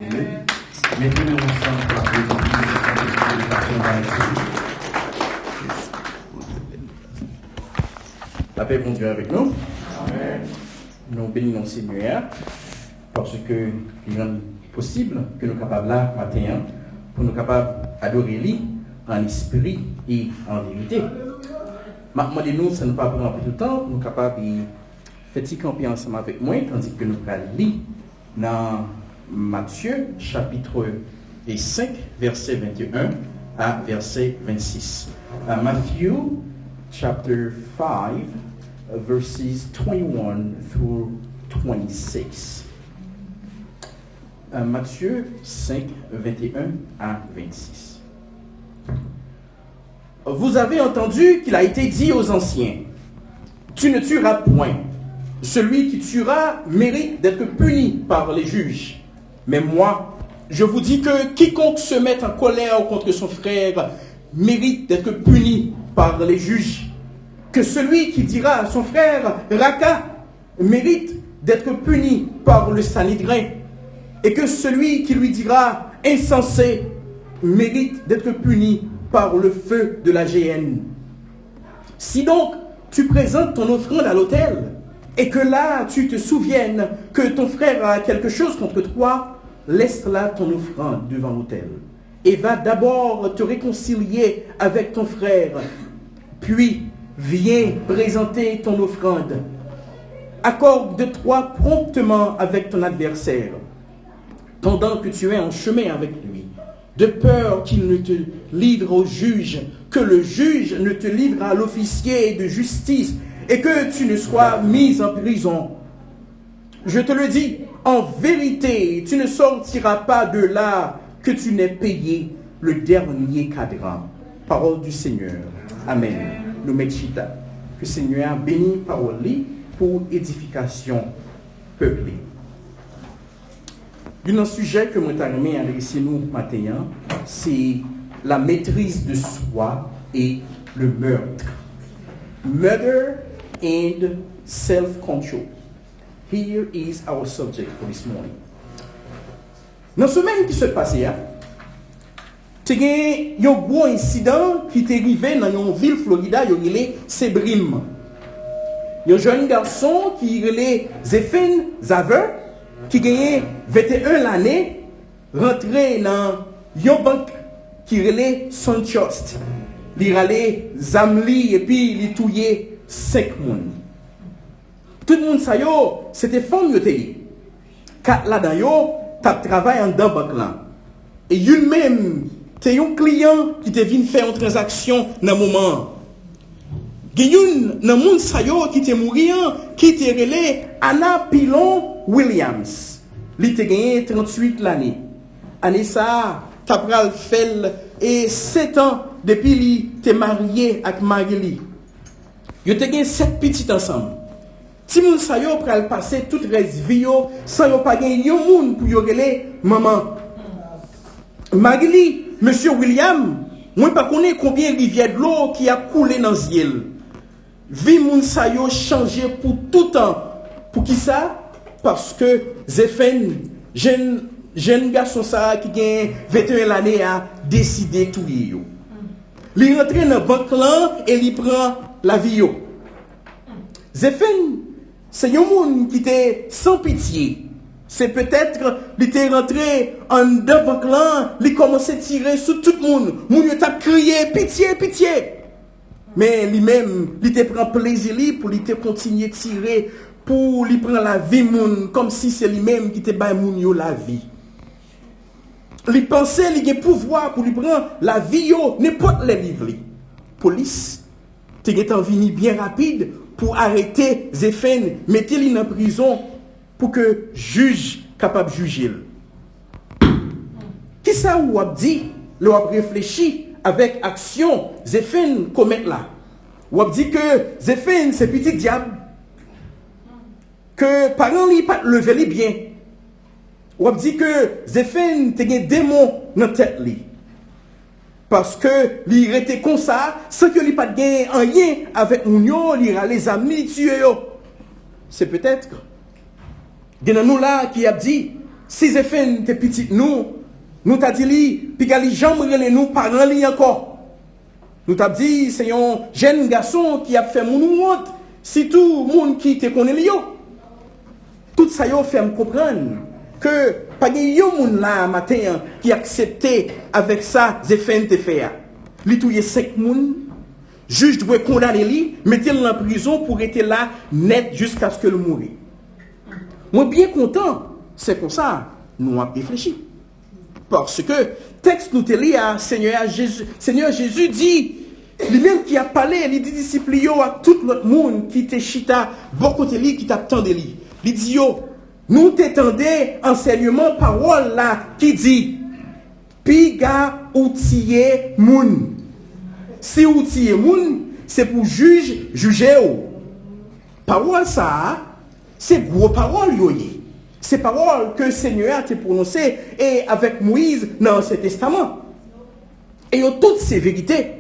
Mettez-nous ensemble pour la présentation. La paix bon Dieu avec nous. Amen. Nous bénissons le Seigneur parce que il est possible que nous soyons capables là matin pour nous capables d'adorer lui en esprit et en vérité. Maintenant, nous, ça ne pas prendre un peu de temps, nous sommes capables de faire camper ensemble avec moi, tandis que nous allons lire dans Matthieu, chapitre 5, verset 21 à verset 26. Matthew, chapter 5, verses 21 through 26. Matthieu 5, 21 à 26. Vous avez entendu qu'il a été dit aux anciens, tu ne tueras point. Celui qui tuera mérite d'être puni par les juges. Mais moi, je vous dis que quiconque se met en colère contre son frère mérite d'être puni par les juges. Que celui qui dira à son frère Raka mérite d'être puni par le Sanhédrin. Et que celui qui lui dira insensé mérite d'être puni par le feu de la géhenne. Si donc tu présentes ton offrande à l'autel, et que là tu te souviennes que ton frère a quelque chose contre toi, laisse là ton offrande devant l'autel, et va d'abord te réconcilier avec ton frère, puis viens présenter ton offrande. Accorde-toi promptement avec ton adversaire, pendant que tu es en chemin avec lui, de peur qu'il ne te livre au juge, que le juge ne te livre à l'officier de justice, et que tu ne sois mis en prison. Je te le dis, en vérité, tu ne sortiras pas de là que tu n'aies payé le dernier cadran. Parole du Seigneur. Amen. Nous mettons. Que le Seigneur bénisse parole pour édification peuplée. Un sujet que moi t'aimerais adresser nous matin, c'est la maîtrise de soi et le meurtre. Murder and self-control. Here is our subject for this morning. Dans la semaine qui se passait, il y a un gros incident qui est arrivé dans une ville Florida, c'est Brim. Il y a un jeune garçon qui est Zephin Zaver, qui a 21 l'année, rentré dans une banque qui est Suntrust. Il a allé Zamli et puis il a tué 5 personnes. Tout le monde sait, c'était femme yoté. 4 là-dedans, tu travailles en dans banque là. Et une même, tu es un client qui te vient faire une transaction dans le moment. Il y a une dans le monde qui te mourant, qui te relé Anna Pilon Williams. Il te gagné 38 l'année. Année ça, tu as fait et 7 ans depuis qu'il t'es marié avec Marie. Vous avez gagné 7 petits ensemble. Si vous savez pral passer toute reste vie sans pas gagner un monde pour y maman. Marie, monsieur William, moi pas connais combien rivière de l'eau qui a coulé dans ciel. Vie moun sa yo changé pour tout temps. Pour qui ça? Parce que Zephen, jeune garçon ça qui gagne 21 l'année a décidé tout yo. Il rentre dans banque là et il prend la vie yo. Zephen, c'est un monde qui était sans pitié. C'est peut-être qu'il était rentré en deux banques là, il commençait à tirer sur tout le monde. Moun yo t'a crié pitié, pitié. Mais lui-même, il te prend plaisir pour lui te continuer à tirer pour lui prendre la vie moun comme si c'est lui-même qui te baille moun yo la vie. Il pensait qu'il a pouvoir pour lui prendre la vie yo n'importe les livres. Police, tu es venu bien rapide pour arrêter Zephen, mettez-le en prison pour que juge capable de juger. Qui ça ou a dit, ou a réfléchi avec action, Zephen commet là. Ou a dit que Zephen c'est petit diable, que parents li pas lever bien. Ou a dit que Zephen te gen démon dans tête li. Parce que il était comme ça, sans que il pas de rien avec nous, il a les amis tuer. C'est peut-être. Il y a nous là qui a dit Si j'ai fait une petite nous t'a dit, puis les gens nous parents li encore. Nous t'a dit, c'est un jeune garçon qui a fait mon honte. Si tout le monde qui te connaît, tout ça yo fait me comprendre que pas de monde là matin qui accepté avec ça, j'ai fait te faire. Li touye 5 moun, juge doit condamner lui, mettre-le en prison pour être là net jusqu'à ce que le mourir. Moi bien content, c'est pour ça nous avons réfléchi. Parce que texte nous te lit à Seigneur Jésus dit lui-même qui a parlé, il dit disciples à tout l'autre monde qui te chita beaucoup de lui qui t'attendait lui. Il dit yo, nous t'étendez enseignement parole là qui dit piga outillé moun. Si outillé moun, c'est pour juger ou. Parole ça, c'est gros parole yoye. C'est parole que le Seigneur a prononcées et avec Moïse dans l'Ancien Testament. Et toutes ces vérités,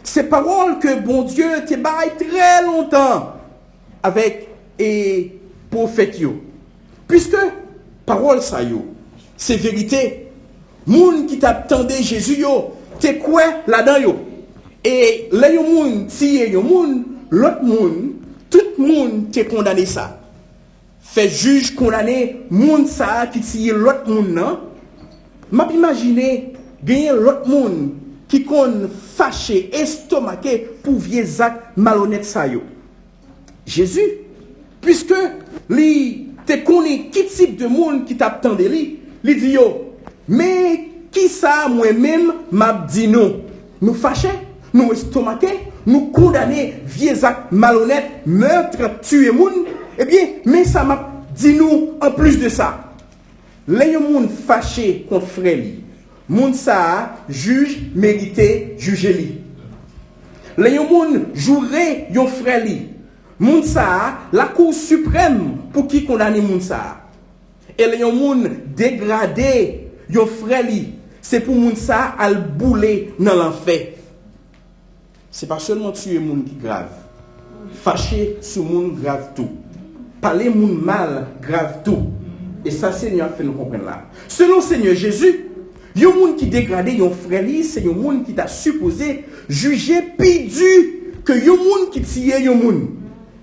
ces paroles que bon Dieu te baille très longtemps avec et prophète yo. Puisque parole ça yo, ces vérités, moun qui t'attendait Jésus yo, te quoi là-dedans yo. Et là yo moun tiye yo moun, l'autre moun, tout moun te condamné ça. Fait juge condamné moun ça qui tiye l'autre moun nan. M'a imaginer gagner l'autre moun qui kon fâché, estomaqué pour vieux actes malhonnêtes ça yo. Jésus, puisque li te connaît qui type de monde qui t'attendait li dit yo, mais qui ça moi-même m'a dit non. Nous fâché, nous estomaqué, nous condamner vieux actes malhonnêtes, meurtre, tuer moun. Eh bien, mais ça m'a dit nous en plus de ça. Les moun fâché contre frère li. Moun ça juge mérité juger li. Les moun jouer yon frère li. Moun ça la cour suprême pour qui condamner moun ça. Et les moun dégradé yon frère li. C'est pour moun ça al bouler dans l'enfer. C'est pas seulement tuer moun qui grave. Fâché sur moun grave tout. Parler moun mal grave tout. Et ça Seigneur fait nous comprendre là. Selon Seigneur Jésus, yon moun qui dégradé yon frère li, c'est yon moun qui t'a supposé juger plus dur que yon moun qui tire yon moun.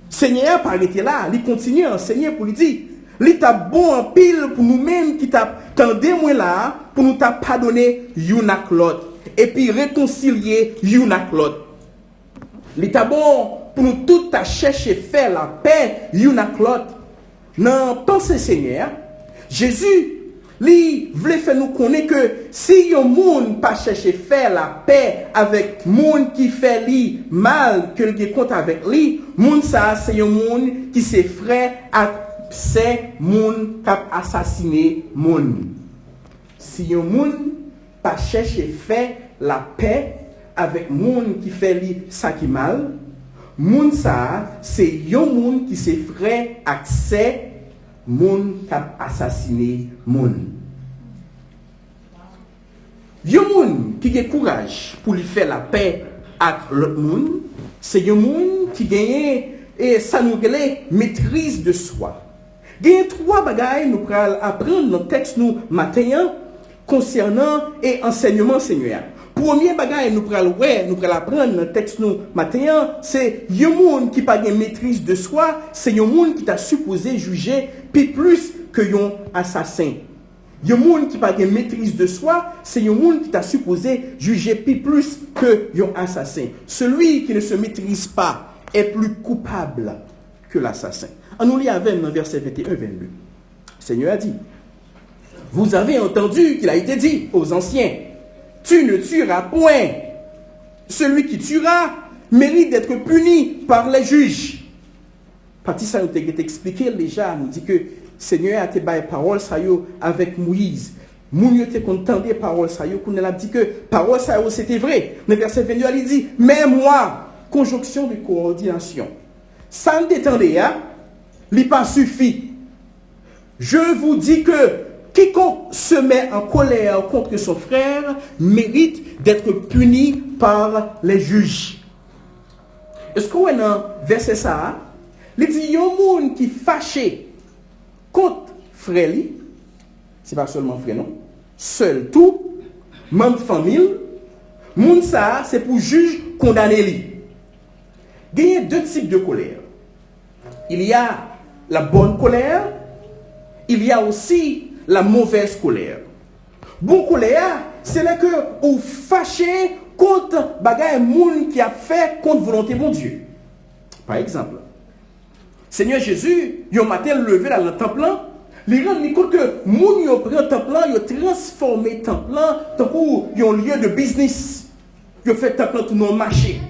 Seigneur pas arrêté là, il continue à enseigner pour lui dire, il t'a bon en pile pour nous-mêmes qui t'a tendé moi là pour nous t'a pardonné yon ak l'autre et puis réconcilier yon ak l'autre. Il t'a bon pour nous tout à chercher faire la paix yon ak l'autre. Non, pensez Seigneur, Jésus lui voulait faire nous connaître que si yon moun pas chercher faire la paix avec moun qui fait li mal que le compte avec lui, moun ça c'est yon moun qui c'est frère à c'est moun qui a assassiné moun. Si yon moun pas chercher faire la paix avec moun qui fait li ça qui mal, moun ça c'est yon moun qui c'est frère à c'est moun qui a assassiné moun. Yon moun qui a courage pour lui faire la paix avec l'autre moun, c'est yon moun qui gagne et ça nous relève maîtrise de soi. Il y a 3 bagailles nous pral apprendre dans le texte nous matin concernant et enseignement Seigneur. Premier bagaille nous pral apprendre dans le texte nous matin, c'est yon moun qui pas gagne maîtrise de soi, c'est yon moun qui t'a supposé juger plus que yon assassin. Yon moun qui pas gagne maîtrise de soi, c'est yon moun qui t'a supposé juger plus que yon assassin. Celui qui ne se maîtrise pas est plus coupable que l'assassin. On nous lit avec dans verset 21-22. Le Seigneur a dit, vous avez entendu qu'il a été dit aux anciens, tu ne tueras point. Celui qui tuera mérite d'être puni par les juges. Partie ça nous a été expliqué déjà, nous dit que Seigneur a été baillé parole ça yo avec Moïse. Moun yo te content des paroles ça yo qu'on a dit que parole ça yo c'était vrai. Le verset 22 il dit mais moi conjonction de coordination. Ça ne t'étendait il pas suffit. Je vous dis que quiconque se met en colère contre son frère mérite d'être puni par les juges. Est-ce qu'on a dans verset ça? Il dit yon moun qui fâché contre frère li, c'est pas seulement frère, non. Seul, tout, même famille, moun ça, c'est pour juge condamner lui. Il y a deux types de colère. Il y a la bonne colère, il y a aussi la mauvaise colère. Bonne colère, c'est là que vous fâchez contre bagay moun qui a fait contre volonté mon Dieu. Par exemple, Seigneur Jésus, il matin levé dans le temple, il rend compte que moun yo pris le temple, yo transformé le temple tant qu'il un lieu de business. Yo fait temple tout non marché.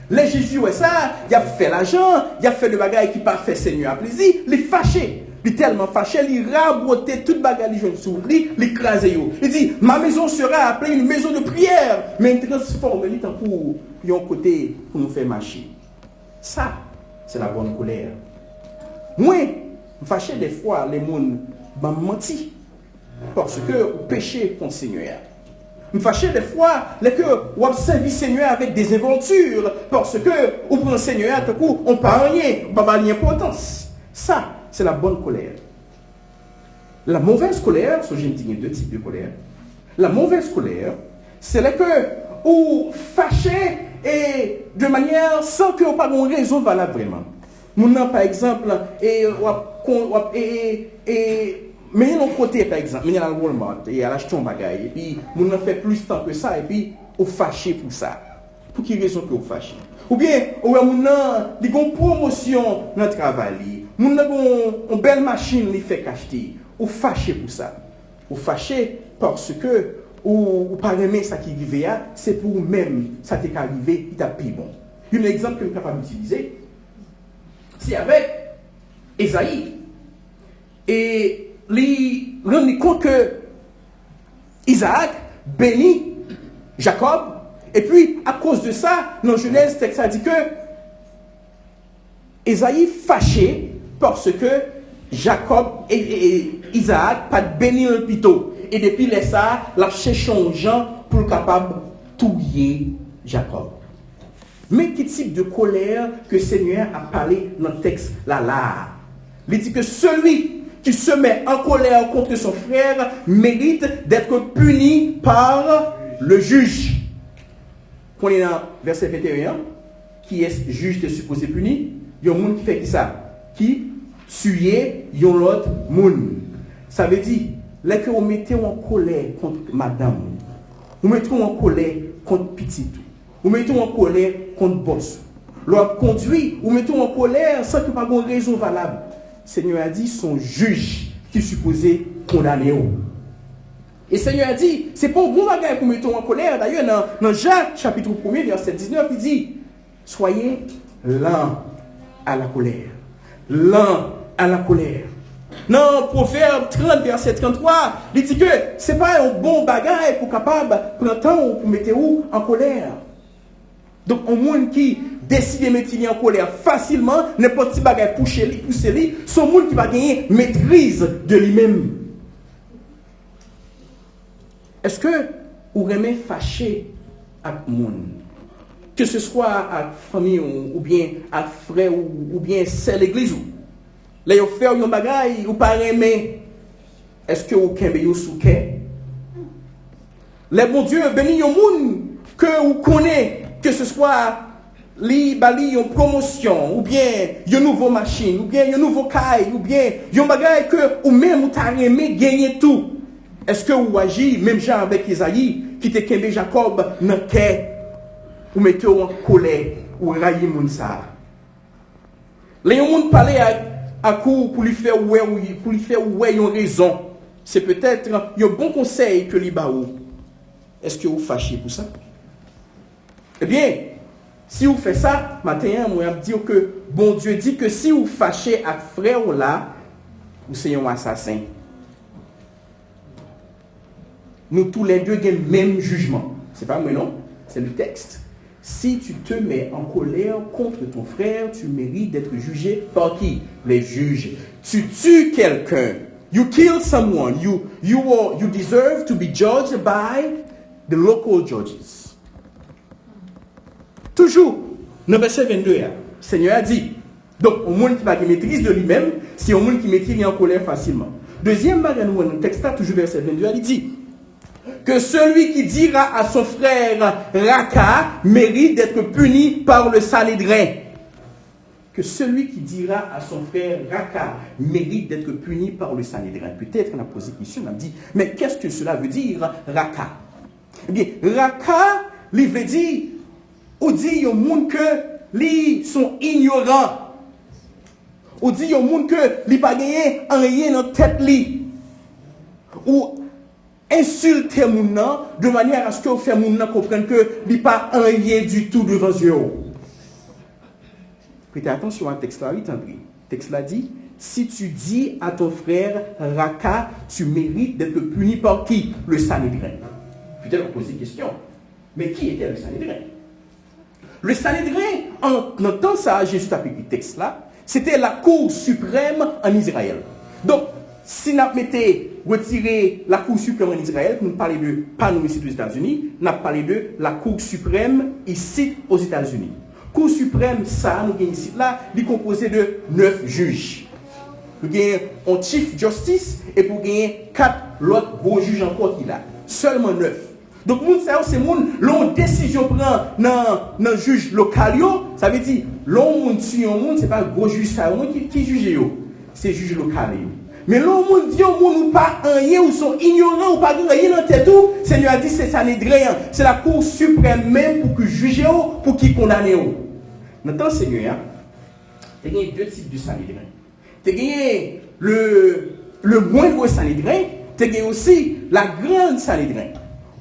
Les Jésus ouais ça, il a fait l'argent, il a fait le bagage qui pas fait Seigneur à plaisir, il est fâché. Il est tellement fâché, il raboté toute bagage jaune sur lui, il écrase yo. Il dit ma maison sera appelée une maison de prière, mais il transforme lui tant pour un côté pour nous faire marcher. Ça, c'est la bonne colère. Moi, fâché des fois les gens m'ont menti parce que péché contre le Seigneur. Me fâché des fois les que on observe le Seigneur avec des aventures parce que on prend le Seigneur tout coup on pas rien, on pas d'importance. Ça, c'est la bonne colère. La mauvaise colère, so j'ai dit deux types de colère. La mauvaise colère, c'est là que ou fâché et de manière sans que on pas une raison valable vraiment. Mon par exemple mais il y a un côté, par exemple, il y a un Walmart, il y a l'acheter un bagage, et puis, on a fait plus de temps que ça, et puis, on fâché pour ça. Pour quelle raison que on fâché? Ou bien, on a une promotion dans le travail, on a une belle machine qui fait acheter, on fâché pour ça. On fâché parce que, ou pas aimer ça qui arrive, c'est pour même ça qui est arrivé, il t'a plus bon. Un exemple que je suis capable d'utiliser, c'est avec Esaïe. Et il rend compte que Isaac bénit Jacob. Et puis, à cause de ça, dans Genèse, texte a dit que Esaïe fâché parce que Jacob et Isaac pas béni le pito. Et depuis ça, la cherche un gens pour capable touiller Jacob. Mais quel type de colère que le Seigneur a parlé dans le texte là? Il dit que celui qui se met en colère contre son frère mérite d'être puni par le juge. Quand on est dans verset 21, qui est juge de supposé puni? Il y a un monde qui fait ça, qui tuer l'autre monde. Ça veut dire, là que vous mettez en colère contre madame, vous mettez en colère contre petit, vous mettez en colère contre boss, l'autre conduit, vous mettez en colère sans que pas de raison valable. Seigneur a dit, son juge qui est supposé condamner. Et Seigneur a dit, c'est pas un bon bagage pour mettre en colère. D'ailleurs, dans Jacques, chapitre 1er, verset 19, il dit, soyez lents à la colère. Lents à la colère. Dans Proverbe 30, verset 33, il dit que c'est pas un bon bagage pour capable prendre temps pour mettre en colère. Donc, un monde qui décide de mettre en colère facilement, n'importe qui bagage pousser lui, son monde qui va gagner maîtrise de lui-même. Est-ce que vous aimez fâcher avec le monde? Que ce soit avec la famille ou bien avec frère ou bien c'est l'église. Là, vous faites un bagage ou pas aimer. Est-ce que vous aimez vous souquer? Les bon Dieu bénis un monde que vous connaissez. Que ce soit une promotion, ou bien une nouvelle machine, ou bien une nouveau caille, ou bien un bagage que ou même vous avez aimé gagner tout. Est-ce que vous agissez, même genre avec Isaïe, qui te kembe Jacob, dans le cœur, ou mettez en colère, ou raillez moun ça? Les gens parlent à court pour lui faire ouais, une raison. C'est peut-être un bon conseil que lui baou. Est-ce que vous fâchez pour ça? Eh bien, si vous faites ça, maintenant, moi, je dire que bon Dieu dit que si vous fâchez avec frère ou là, vous êtes un assassin. Nous tous les deux avons le même jugement. Ce n'est pas moi, non? C'est le texte. Si tu te mets en colère contre ton frère, tu mérites d'être jugé par qui? Les juges. Tu tues quelqu'un. You kill someone. You deserve to be judged by the local judges. Toujours, dans le verset 22, le Seigneur a dit, donc, au monde qui va maîtrise de lui-même, c'est au monde qui maîtrise en colère facilement. Deuxième bagage, nous, dans le texte, toujours verset 22, il dit que celui qui dira à son frère Raka mérite d'être puni par le Sanhédrin. Que celui qui dira à son frère Raka mérite d'être puni par le Sanhédrin. Peut-être qu'on a posé une question, on a dit, mais qu'est-ce que cela veut dire, Raka? Eh bien, Raka, il veut dire, on dit au monde que ils sont ignorants. On dit au monde que ils n'ont pas gagné rien dans la tête. Ou insulter les gens de manière à ce que vous faites les gens comprendre que ils n'ont pas rien du tout devant eux. Prêtez attention à texte là, le texte là dit, si tu dis à ton frère Raka, tu mérites d'être puni par qui? Le Sanhédrin. Peut-être on pose une question. Mais qui était le Sanhédrin? Le Sanhédrin, en entendant ça, Jésus a pris le texte là, c'était la Cour suprême en Israël. Donc, si nous mettons retirer la Cour suprême en Israël, nous parlons de, pas nous ici aux États-Unis, nous parlons de la Cour suprême ici aux États-Unis. Cour suprême, ça, nous avons ici là, il est composé de 9 juges. Nous avons un Chief Justice et pour gagner 4 autres gros juges encore qui là. Seulement 9. Donc, c'est moun, l'on décision prend dans le juge local, ça veut dire, l'on tue un monde, ce n'est pas le gros juge, qui juge, c'est le juge local. Mais l'on dit au monde ou pas rien, ou sont ignorants, ou pas rien dans tête tout, Seigneur a dit c'est Sanhédrin, c'est la Cour suprême même pour que juge, pour qu'il condamne. Maintenant, Seigneur, il y a deux types de Sanhédrin. Il y a le moindre Sanhédrin, il y a aussi la grande Sanhédrin.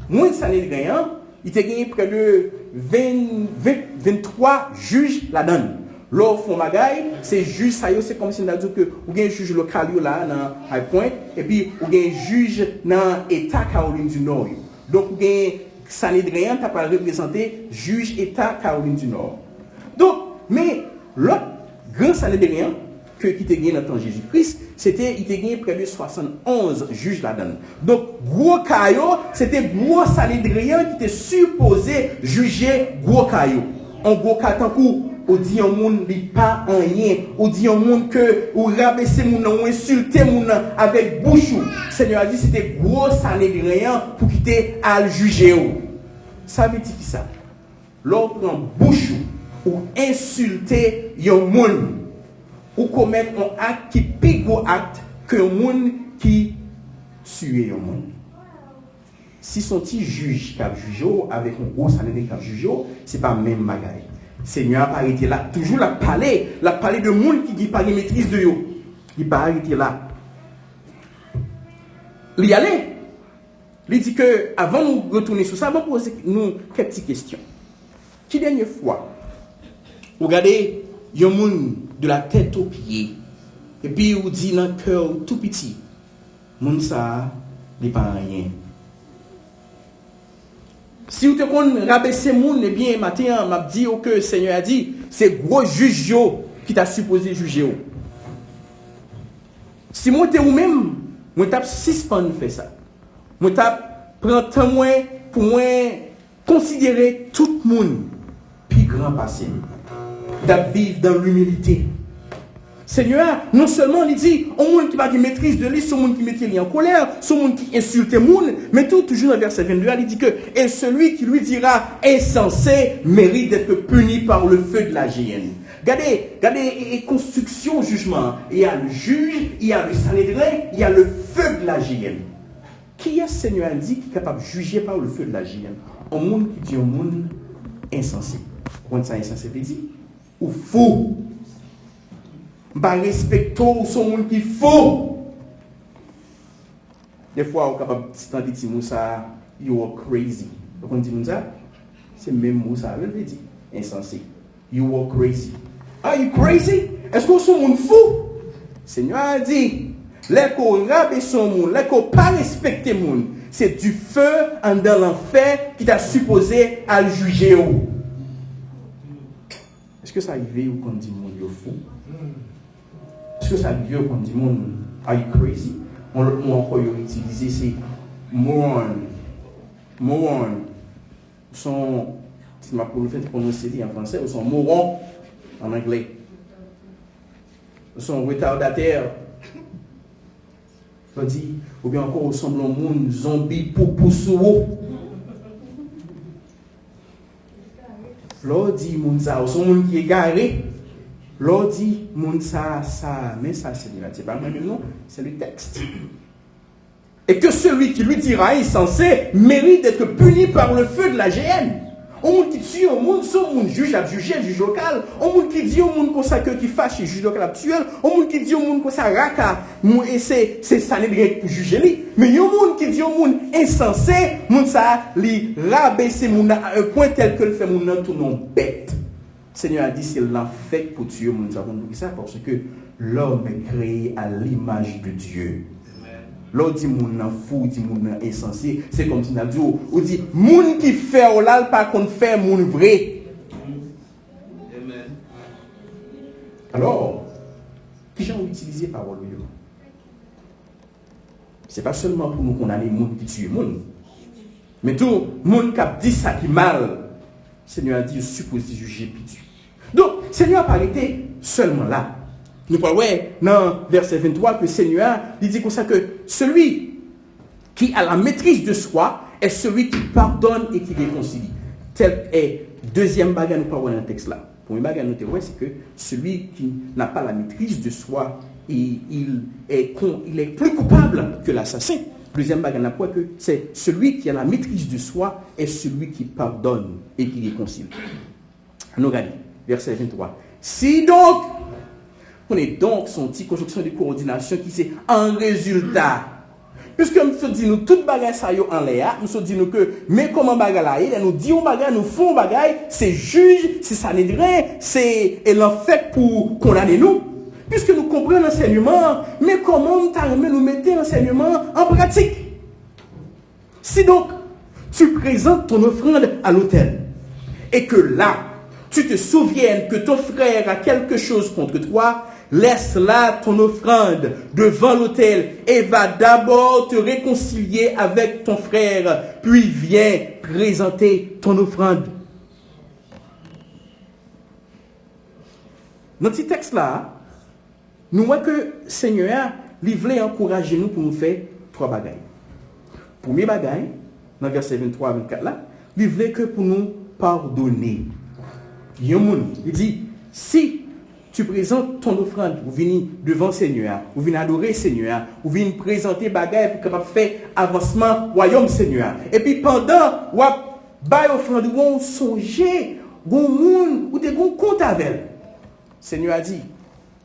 Moins de Sanhédrin, il y a près de 23 juges là-dedans. Lors font bagaille, ces juges, ça y est, c'est comme si on a dit que vous avez un juge local là, dans High Point, et puis vous avez un juge dans l'État Caroline du Nord. Donc vous avez Sanhédrin, tu as pas représenté juge État Caroline du Nord. Donc, mais l'autre grand Sanhédrin, qui était gagné dans le temps de Jésus-Christ, c'était, il était gagné près de 71 juges là-dedans. Donc, gros caillou, c'était gros Sanhédrin qui était supposé juger gros caillou. En gros caillou, on dit un monde n'est pas en rien. On dit un monde que, ou rabaisser mon nom, ou insulter mon nom avec bouche. Seigneur a dit c'était gros Sanhédrin pour quitter à le juger. Ça veut dire qui ça? L'on prend bouche ou insulter un monde. Ou commettre un acte qui est plus gros acte que un monde qui tue un monde. Si son petit juge qui a jugé avec un gros Sanhédrin qui a jugé, ce n'est pas le même bagaille. Seigneur a arrêté là, toujours la parler de monde qui dit pas de maîtrise de eux. Il pas arrêté là. Il y allait. Il dit que avant de retourner sur ça, on va poser nous quelques petites questions. Qui dernière fois, regardez, il y a un monde de la tête aux pieds, et puis vous dit dans le cœur tout petit, monde ça, n'est pas rien. Si vous te rabaisser moun, eh bien, matin, m'a dit que le Seigneur a dit, c'est gros juge qui t'a supposé juger. Si moi, t'es ou même, moi, t'as suspendre faire ça. Moi, t'as prendre témoin pour moi considérer tout le monde, puis grand passé, d'être vivre dans l'humilité. Seigneur, non seulement il dit, au monde qui va qui maîtrise de lui, ce monde qui mettait lui en colère, ce monde qui insulte le monde, mais toujours dans le verset 22, il dit que, et celui qui lui dira insensé mérite d'être puni par le feu de la géhenne. Regardez, construction, jugement. Il y a le juge, il y a le Sanhédrin, il y a le feu de la géhenne. Qui est ce Seigneur dit qui est capable de juger par le feu de la géhenne? Un monde qui dit un monde insensé. Quand ça insensé veut dire? Ou faux. Pas respecter son monde qui faux. Des fois, on est capable de dire ça, you are crazy. On dit ça, c'est même mot ça veut dire insensé. You are crazy. Are you crazy? Est-ce que son monde fou? Seigneur a dit, les qu'on rabaisse son monde, les qu'on pas respecter monde, c'est du feu en dans l'enfer qui t'a supposé à le juger. Est-ce que ça arrive ou qu'on dit monde you fou? Est-ce que ça arrive quand on dit are you crazy? On encore utilisé c'est moron. Sont, si ma pour le fait de prononcer en français, ou sont morons en anglais. Ils sont retardataires. On dit, ou bien encore ressemble à un monde zombie pour pousser. L'on dit, moun ça, son monde qui est garé. L'on dit, moun ça, mais ça, c'est pas moi, non, c'est le texte. Et que celui qui lui dira insensé mérite d'être puni par le feu de la géhenne. On monde qui tue, on monde son monde juge à juger, juge local. On monde qui dit au monde comme ça que qui fâche, juge local actuel. On monde qui dit au monde comme ça raka, et c'est ça n'est pour juger lui. Mais il y a un monde qui dit au monde insensé, monde ça li rabaisser monde à un point tel que le fait monde tout non bête. Seigneur a dit c'est l'enfer pour tuer monde ça parce que l'homme est créé à l'image de Dieu. L'autre dit moun nan fou, dit moun nan insensé, c'est comme si on a dit ou dit moun qui fait ou là pas qu'on fait moun vrai. Amen. Alors, qui j'ai utilisé parole yo? C'est pas seulement pour nous condamner moun qui tue moun, mais tout moun qui a dit ça qui mal. Seigneur a dit supposé juger puis tuer. Donc, Seigneur n'a pas été seulement là. Nous parlons dans verset 23 que le Seigneur il dit comme ça que celui qui a la maîtrise de soi est celui qui pardonne et qui réconcilie. Tel est deuxième bagage nous parlons dans le texte là. Premier bagage nous parlons c'est que celui qui n'a pas la maîtrise de soi il est plus coupable que l'assassin. Deuxième bagage nous parlons que c'est celui qui a la maîtrise de soi est celui qui pardonne et qui réconcilie. Nous regardons verset 23. Si donc on est donc son petit conjonction de coordination qui c'est un résultat. Puisque nous dit nous toute bagaille ça yo en l'air, nous dit nous que mais comment bagaille là, nous dit on bagaille, nous font bagaille, c'est juge, c'est sanhédrin, c'est et l'en fait pour condamner nous. Puisque nous comprenons l'enseignement, mais comment nous mettons l'enseignement en pratique? Si donc tu présentes ton offrande à l'autel et que là tu te souviennes que ton frère a quelque chose contre toi, laisse là ton offrande devant l'autel et va d'abord te réconcilier avec ton frère, puis viens présenter ton offrande. Dans ce texte-là, nous voyons que le Seigneur voulait encourager nous pour nous faire trois bagailles. Premier bagaille, dans le verset 23 à 24 là, il voulait que pour nous pardonner. Il dit, si tu présentes ton offrande, vous venez devant le Seigneur, vous venez adorer le Seigneur, vous venez présenter bagaille pour capable faire avancement royaume Seigneur. Et puis pendant ou bail offrande ou songer, ou te gon compte avec. Seigneur a dit,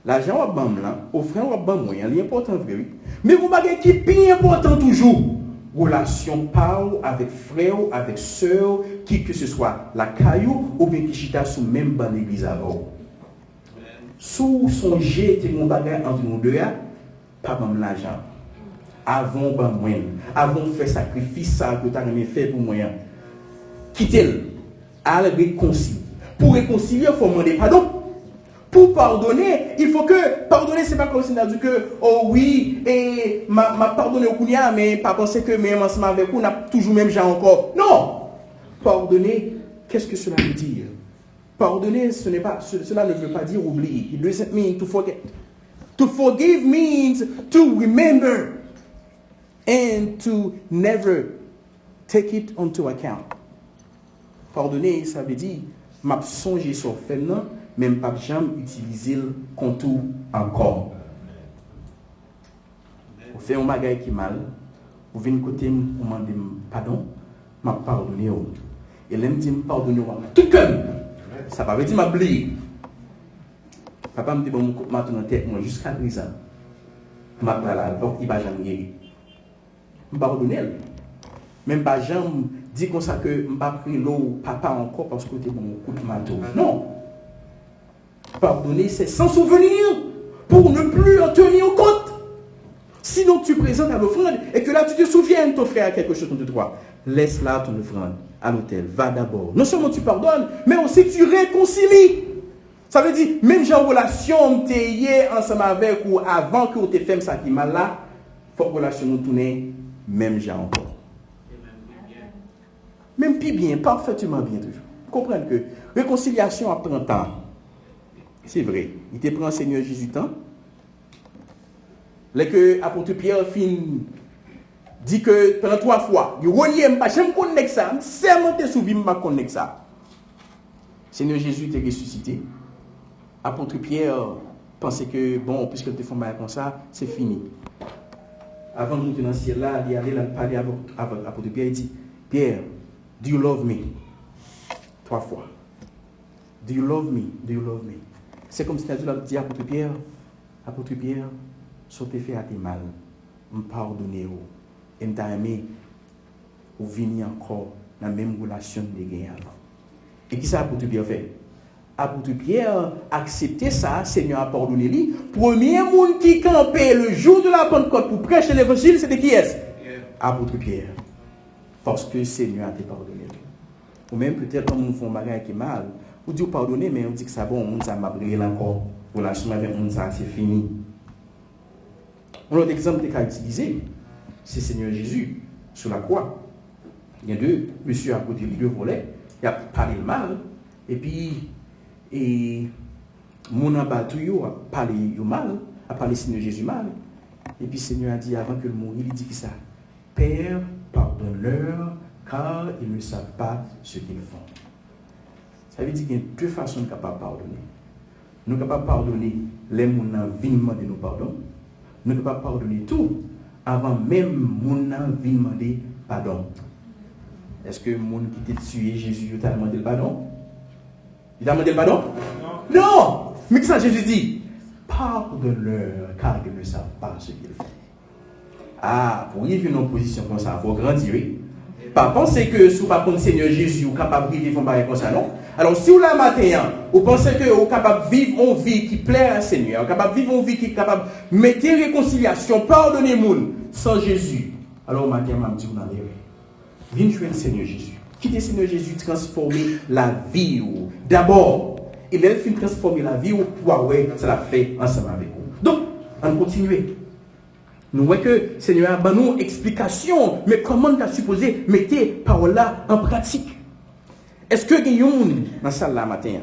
l'argent ou bam là, offrande ou bam moyen, l'important vrai. Mais vous bagaille qui est important toujours. Relation parle avec frère, avec sœur, qui que ce soit la caillou ou bien qui chita sous même ban l'église avant. Sous son jet et mon bagage entre nous deux, pas bon l'argent. Avant ban moyen, avant faire sacrifice ça que tu as fait pour moyen. Quittez-le, à le réconcilier. Pour réconcilier, il faut demander pardon. Pour pardonner, il faut que pardonner, c'est pas comme si on a dit que oh oui, et m'a pardonné au Kounia, mais pas penser que même ensemble avec vous, on a toujours même gens encore. Non! Pardonner, qu'est-ce que cela veut dire? Pardonner, cela ne veut pas dire oublier. It doesn't mean to forget. To forgive means to remember and to never take it onto account. Pardonner, ça veut dire m'a songé sur fait non, même pas jamais utiliser le contour encore. Vous faites un bagage qui mal, vous venez côté vous demander pardon, m'a pardonné. Et l'aime dit pardonner tout comme ça pas veut dire m'oublier. Papa me dit bon maintenant tête moi jusqu'à présent. M'a là donc il va jamais guérir. Pardonner. Même pas jamais dit comme ça que m'a pris l'eau papa encore parce que tu bon coup de marteau. Non. Pardonner, c'est sans souvenir pour ne plus en tenir compte. Sinon, tu présentes à l'offrande et que là, tu te souviens, ton frère a quelque chose contre toi. Laisse là ton offrande à l'autel. Va d'abord. Non seulement tu pardonnes, mais aussi tu réconcilies. Ça veut dire, même j'ai en relation, tu es ensemble avec ou avant que tu aies fait ça qui mal là, il faut que relation nous tourne, même j'ai encore. Même plus bien, parfaitement bien toujours. Comprenez que réconciliation prend temps. C'est vrai. Il te prend Seigneur Jésus temps. Là que l'apôtre Pierre dit que pendant 3 fois, il renie, je ne connais pas ça, c'est monté sous vie, je ne connais pas ça. Seigneur Jésus était ressuscité. Apôtre Pierre pensait que, bon, puisque tu fais comme ça, c'est fini. Avant de monter dans le ciel là, il allait parler avec l'apôtre Pierre, il dit, Pierre, do you love me? 3 fois. Do you love me? Do you love me? C'est comme si tu as dit à apôtre Pierre, ce que tu fait à tes mal, me pardonner. Et je aimé ou venir encore dans la même relation de gain avant. Et qui ça apôtre Pierre fait? Apôtre Pierre accepté ça, Seigneur a pardonné lui. Premier monde qui campait le jour de la Pentecôte pour prêcher l'évangile, c'était qui est-ce? Apôtre Pierre. Parce que Seigneur a été pardonné. Ou même peut-être quand on fait un bagage qui est mal, on dit pardonner, mais on dit que c'est bon, on ça m'a brûlé encore. Relation avec on ça, c'est fini. Un autre exemple qu'on a utilisé, c'est Seigneur Jésus sur la croix. Il y a deux, monsieur à côté des deux volets, il a parlé le mal, et puis, mon abattu a parlé le mal, a parlé Seigneur Jésus mal, et puis Seigneur a dit avant que le mourir, il dit que ça, Père, pardonne-leur, car ils ne savent pas ce qu'ils font. Ça veut dire qu'il y a 2 façons de pardonner. Nous sommes capables de pardonner les gens qui viennent demander nous pardon. Nous sommes capables de pardonner tout avant même mon envie de demander pardon. Est-ce que les gens qui t'a tué Jésus t'a demandé le pardon? Il t'a demandé le pardon? Non. Non. Mais que ça Jésus dit? Pardonne-leur car ils ne savent pas ce qu'ils font. Ah, pour y venir en position comme ça, il faut grandir. Pas penser que si vous ne connaissez pas Seigneur Jésus, vous êtes capable de vivre comme ça, non? Alors, si vous la matin, vous pensez que vous êtes capable de vivre une vie qui plaît à Seigneur, vous êtes capable de vivre une vie qui est capable de mettre réconciliation, pardonner les gens sans Jésus, alors, matin, je vais vous en dire, venez jouer le Seigneur Jésus. Quittez le Seigneur Jésus, transformer la vie. D'abord, il a fait transformer la vie pour ça l'a fait ensemble avec vous. Donc, on continue. Nous voyons que le Seigneur a donné une explication, mais comment tu as supposé mettre parole là en pratique? Est-ce que quelqu'un dans la salle là matin,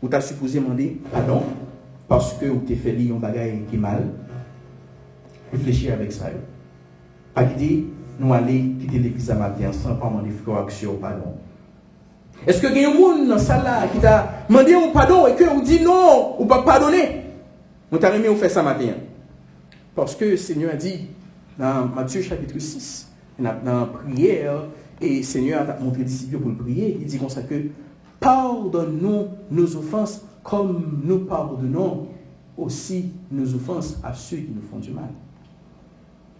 où tu as supposé demander pardon parce que tu as fait un bagage qui est mal? Réfléchir avec ça. Pas quitter, nous aller quitter l'église à matin sans pas demander action pardon. Est-ce que quelqu'un dans la salle là qui t'a demandé un pardon et que vous dit non, ou pas pardonner? Vous t'avez remis à faire ça matin. Parce que le Seigneur a dit dans Matthieu chapitre 6, dans la prière, et le Seigneur a montré aux disciples pour le prier, il dit comme ça que pardonne-nous nos offenses comme nous pardonnons aussi nos offenses à ceux qui nous font du mal.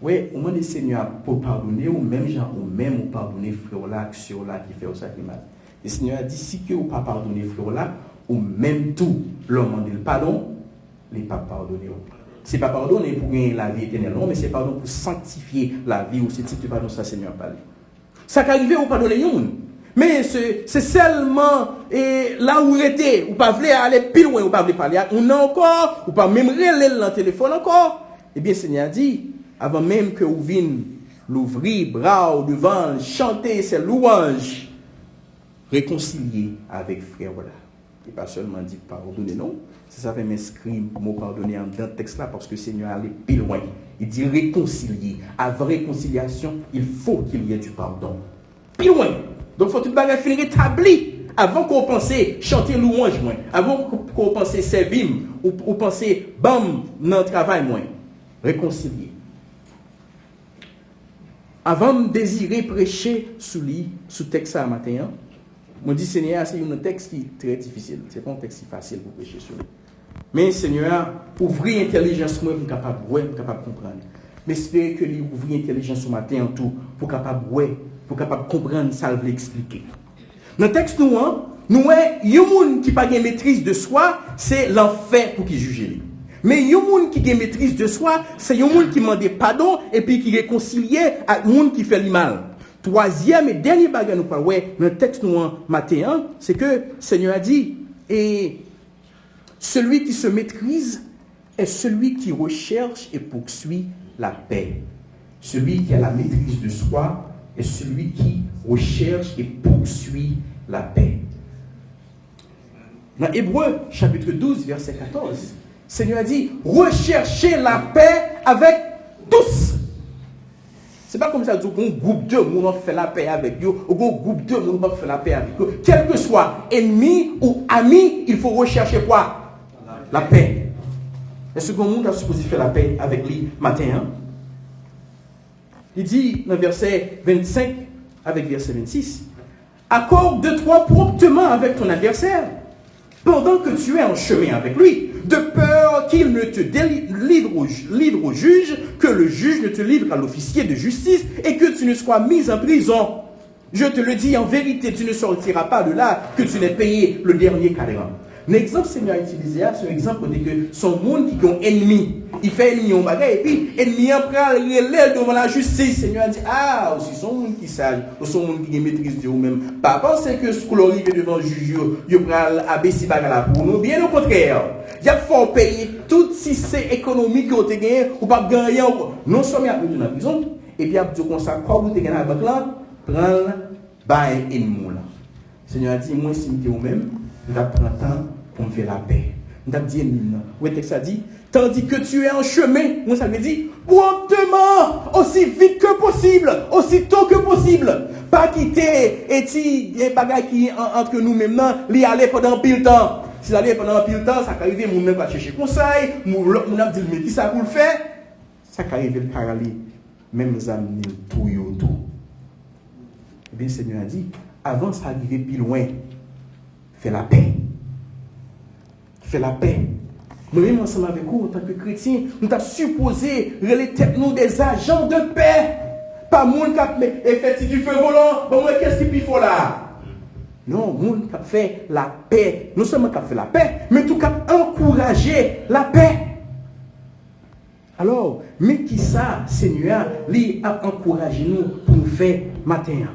Oui, au moins le Seigneur pour pardonner, ou même gens, ou même pour pardonner frère là, sur là qui fait ça qui mal. Le Seigneur a dit si que vous pas pardonner frère là, ou même tout, l'homme demande le pardon, il n'est pas pardonné. Ce n'est pas pardonner pour gagner la vie éternelle, non, mais c'est pardon pour sanctifier la vie, ou c'est type de pardon, ça Seigneur parle. Ça qu'arrive ou pardonner les gens. Mais c'est seulement là où il était, ou pas voulez aller plus loin, ou pas voulez parler, ou non encore, ou pas même relayer dans le téléphone encore. Eh bien, Seigneur a dit, avant même que vous veniez l'ouvrir, bras ou devant, chanter ses louanges, réconcilier avec frère voilà. Et pas seulement dit pardonner, non. Ça fait m'inscrire mot pardonner dans le texte là parce que le Seigneur allait plus loin. Il dit réconcilier. Avant réconciliation, il faut qu'il y ait du pardon. Plus loin. Donc il faut tout le bagage finir rétabli avant qu'on pense chanter louange moins, avant qu'on pense servir ou penser bam dans le travail moins. Réconcilier. Avant de désirer prêcher sous texte à matin, je dis Seigneur, c'est un texte qui est très difficile. Ce n'est pas un texte si facile pour prêcher sur lui. Mais Seigneur, ouvrir l'intelligence pour être capable de comprendre. Mais j'espère que lui ouvrir l'intelligence ce matin en tout pour capable de comprendre ça, veut expliquer. Dans le texte nous avons un qui n'a pas de maîtrise de soi, c'est l'enfer pour qu'il juge lui. Mais il y a un monde qui a maîtrise de soi, c'est un monde qui demande pardon et puis qui réconcilie avec un monde qui fait le mal. Troisième et dernier bagage nous parlons dans le texte nous matin, c'est que le Seigneur a dit et celui qui se maîtrise est celui qui recherche et poursuit la paix. Celui qui a la maîtrise de soi est celui qui recherche et poursuit la paix. Dans Hébreux chapitre 12 verset 14, le Seigneur a dit recherchez la paix avec tous. C'est pas comme ça, un groupe de monde fait la paix avec eux, ou un groupe de monde fait la paix avec eux. Quel que soit ennemi ou ami, il faut rechercher quoi? La paix. Est-ce que le monde a supposé faire la paix avec lui matin? Hein? Il dit dans verset 25 avec verset 26, accorde-toi promptement avec ton adversaire, pendant que tu es en chemin avec lui, de peur qu'il ne te livre au juge, que le juge ne te livre à l'officier de justice et que tu ne sois mis en prison. Je te le dis en vérité, tu ne sortiras pas de là que tu n'aies payé le dernier cadran. L'exemple que Seigneur a utilisé, c'est un exemple de que son monde qui est ennemi, il fait ennemi en bagaille, et puis ennemi prend relève devant la justice. Seigneur a dit, ah, aussi son monde qui sage, ou son monde qui maîtrise de vous-même. Pas penser que ce que l'on arrive devant le juge, il prend abaisser bagarre pour nous. Bien au contraire, il faut payer tout si c'est économique que vous avez gagné, ou pas gagner. Non seulement il y a dans la prison, et puis il y a dit comme ça, quand vous avez gagné la banque là, prendre, bail ennemi là. Seigneur a dit, moi, si vous vous-même, nous avons temps pour me faire la paix. Nous avons dit, où est-ce que ça dit? Tandis que tu es en chemin, moi ça veut dire, promptement, aussi vite que possible, aussi tôt que possible. Pas quitter, et si il y a des bagages qui entre nous maintenant, les aller pendant pile temps. Si vous allez pendant pile temps, ça peut arriver, mon même va chercher conseil, mon a dit, mais qui ça pour le faire? Ça peut arriver, le aller, même les amis, tout et tout. Eh bien, le Seigneur a dit, avant ça arriver plus loin, fais la paix. Fais la paix. Nous-mêmes, ensemble avec vous, en tant que chrétiens, nous avons supposé nous des agents de paix. Pas monde qui a fait si tu fais volant, bon, qu'est-ce qu'il faut là? Non, monde qui a fait la paix. Non seulement qui a fait la paix, mais tout qui a encouragé la paix. Alors, mais qui ça, Seigneur, lui a encouragé nous pour nous faire matin?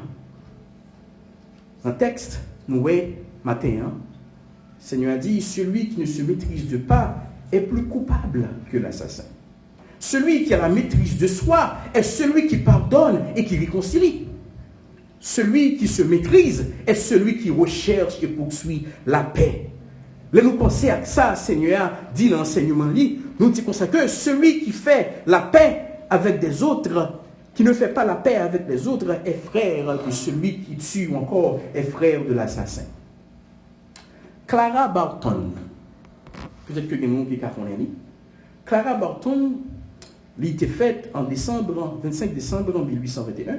Dans le texte, nous voyons matin, Seigneur a dit, celui qui ne se maîtrise de pas est plus coupable que l'assassin. Celui qui a la maîtrise de soi est celui qui pardonne et qui réconcilie. Celui qui se maîtrise est celui qui recherche et poursuit la paix. Là, nous pensons à ça, Seigneur dit dans l'enseignement, nous disons que celui qui fait la paix avec des autres, qui ne fait pas la paix avec les autres, est frère de celui qui tue ou encore est frère de l'assassin. Clara Barton, peut-être que quelqu'un qui a connaît. Clara Barton, elle a été faite en 25 décembre 1821.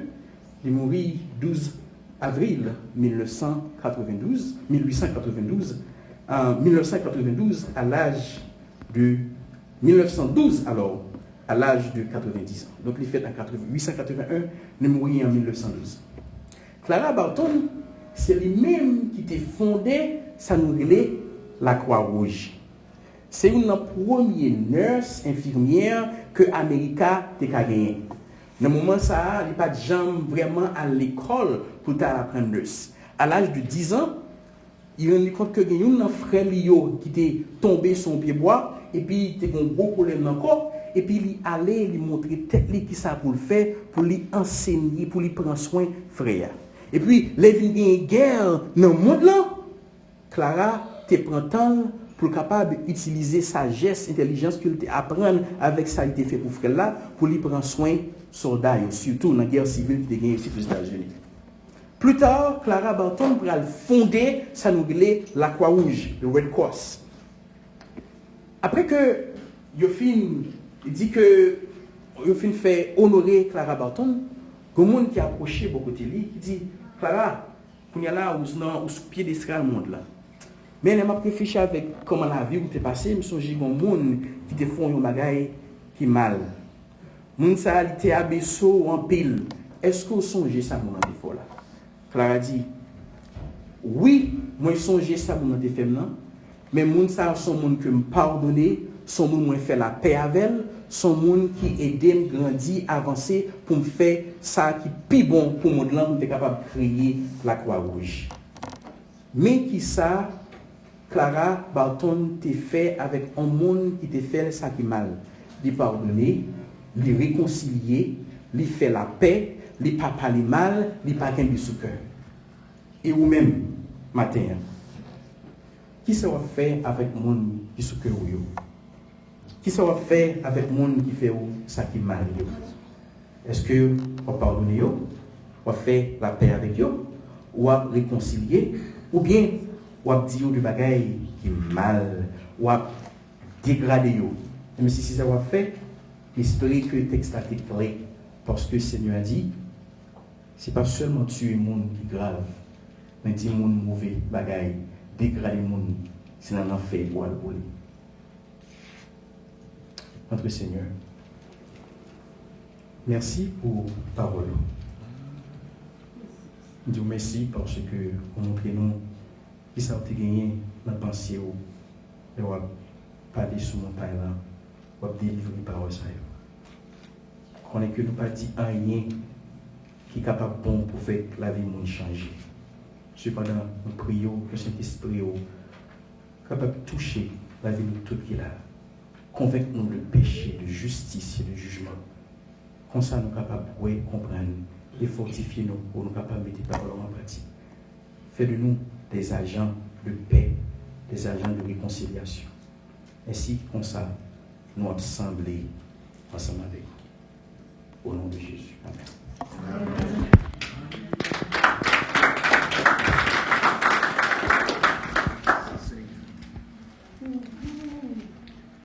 Elle est morte 12 avril 1892, à l'âge de 1912 alors, à l'âge de 90 ans. Donc elle est faite en 1881, elle est morte en 1912. Clara Barton, c'est lui-même qui a fondé, ça nous relève la Croix-Rouge. C'est une première nurse infirmière que l'Amérique a gagné. Dans le moment ça, il n'y a pas de gens vraiment à l'école pour apprendre nurse. À l'âge de 10 ans, il rendu compte que il y a un frère qui était tombé son pied bois et puis il était un gros problème dans le corps et puis il allait lui montrer tête qui ça pour le faire, pour lui enseigner, pour lui prendre soin frère. Et puis les vignes guerre dans le monde là, Clara te prend temps pour capable d'utiliser sagesse, intelligence qu'il apprendre avec ça il fait pour frère là pour lui prendre soin soldats surtout dans la guerre civile qui a gagné ici aux États-Unis. Plus tard, Clara Barton va fonder ça nous appelle la Croix-Rouge, le Red Cross. Après que il dit que il fait honorer Clara Barton, il y a un monde qui a approché beaucoup de lui qui dit Clara, qu'on y a là au pied d'escale monde là. Mais elle m'a réfléchi avec comment la vie t'est passée, me songe un monde qui te font un bagaille qui mal. Moun ça était abaissé en pile. Est-ce que vous songez ça mon défaut là? Clara dit oui, moi songez ça mon défaut là, mais moun ça sont monde que me pardonner, sont monde moi fait la paix avec elle, sont monde qui aider me grandir, avancer pour me faire ça qui plus bon pour monde là pour être capable de créer la Croix-Rouge. Mais qui ça Clara Barton t'a fait avec un monde qui t'a fait ça qui mal, lui pardonner, lui réconcilier, lui faire la paix, lui pas parler mal, lui pas qu'un sous cœur. Et ou même matin, qui ça va faire avec le monde qui sous cœur ou Qui ça va faire avec le monde qui fait ça qui mal? Est-ce que on pardonne yo, on fait la paix avec eux, ou on réconcilier, ou bien on dire du bagaille qui mal, ou on dégrader yo. Mais si ça va faire, espérez que le texte a été clair, parce que le Seigneur a dit, c'est pas seulement tuer le monde qui est grave, mais dire le monde mauvais bagaille, dégrader le monde, c'est un enfer pour le brûler. Notre Seigneur, merci pour ta parole. Nous disons merci parce que vous montrez nous qui ça a gagné dans la pensée et on va parler sur mon montagne là, on va délivrer les paroles. On est que nous pas dit rien qui est capable bon pour faire la vie monde changer. Cependant, nous prions que cet esprit est capable de toucher la vie de tout qui est là. Convaincre-nous de péché, de justice et de jugement. Comme ça, nous sommes capables de comprendre et fortifier nous pour nous capables de mettre les paroles en pratique. Fais de nous des agents de paix, des agents de réconciliation. Ainsi, comme ça, nous assembler ensemble avec vous. Au nom de Jésus. Amen.